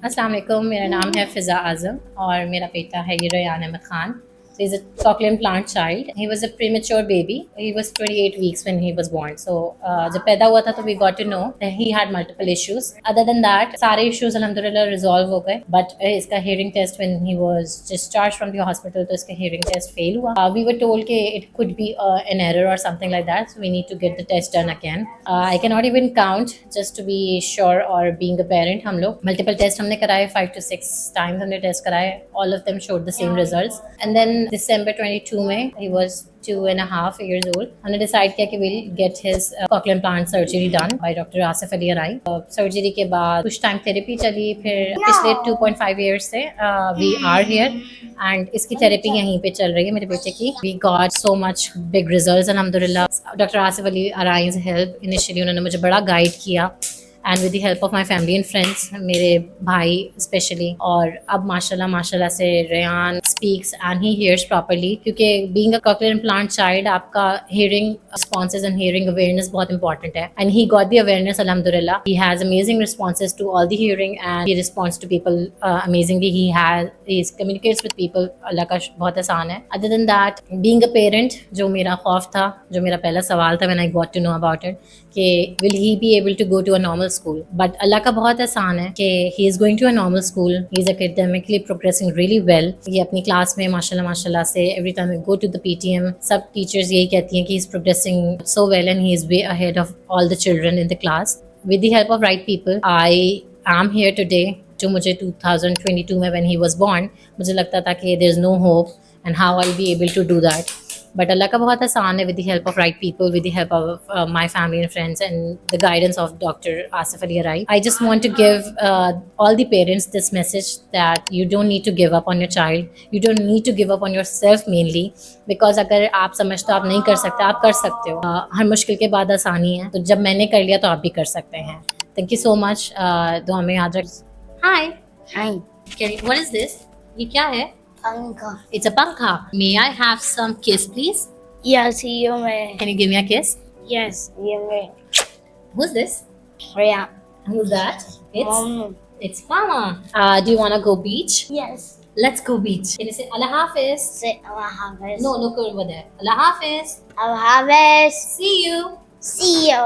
अस्सलाम वालेकुम, मेरा नाम है फ़िज़ा आज़म और मेरा बेटा है ये Rayan Ahmed Khan. So he's a cochlear implant child. He was a premature baby. He was 28 weeks when he was born. So जब पैदा हुआ था तो we got to know that he had multiple issues. Other than that, सारे issues अल्हम्दुलिल्लाह resolve हो गए. But इसका hearing test when he was discharged from the hospital तो इसका hearing test fail हुआ. We were told कि it could be an error or something like that. So we need to get the test done again. I cannot even count just to be sure or being a parent. हम लोग multiple test हमने कराए 5 to 6 times हमने test कराए. All of them showed the same results. And then December 22 में he was 2.5 years old. हमने decide किया कि we'll get his cochlear implant surgery done by Dr. Asif Ali Arai. Surgery के बाद कुछ time therapy चली, फिर पिछले 2.5 years से we are here and इसकी therapy यहीं पे चल रही है मेरे बेटे की. We got so much big results अल्हम्दुलिल्लाह. Dr. Asif Ali अराई's help initially उन्होंने मुझे बड़ा guide किया. And with the help of my family and friends, मेरे भाई स्पेशली. और अब माशाल्लाह से Rayan speaks and he hears properly, क्योंकि being a cochlear implant child आपका hearing responses and hearing awareness बहुत इंपॉर्टेंट है. And he got the awareness अल्हम्दुलिल्लाह. He has amazing responses to all the hearing and he responds to people amazingly. He communicates with people. Allah का बहुत आसान है. Other than that, being a parent, जो मेरा खौफ था, जो मेरा पहला सवाल था when I got to know about it, कि will he be able to go to a normal school. But Allah का बहुत आसान है कि he is going to a normal school. He is academically progressing really well. ये अपनी class में माशाल्लाह से every time we go to the PTM, सब teachers यही कहती हैं कि he is progressing so well and he is way ahead of all the children in the class. With the help of right people, I am here today. जो मुझे 2022 में when he was born, मुझे लगता था कि there is no hope and how I'll be able to do that. But Allah का बहुत आसान है. with the help of right people, with the help of my family and friends and the guidance of Dr. Asif Ali Arai. I just want to give all the parents this message that you don't need to give up on your child. You don't need to give up on yourself mainly, because अगर आप समझते हो आप नहीं कर सकते, आप कर सकते हो. हर मुश्किल के बाद आसानी है. तो जब मैंने कर लिया तो आप भी कर सकते हैं. Thank you so much. दुआ में याद रख. Hi. Hi. What is this? ये क्या है? Panka. It's a pankha. May I have some kiss, please? Yes, you may. Can you give me a kiss? Yes, you may. Who's this? Yeah. Who's that? Mom. It's Mama. Do you want to go beach? Yes. Let's go beach. Can you say Allah Hafiz? Say Allah Hafiz. No, look over there. Allah Hafiz. Allah Hafiz. See you. See you.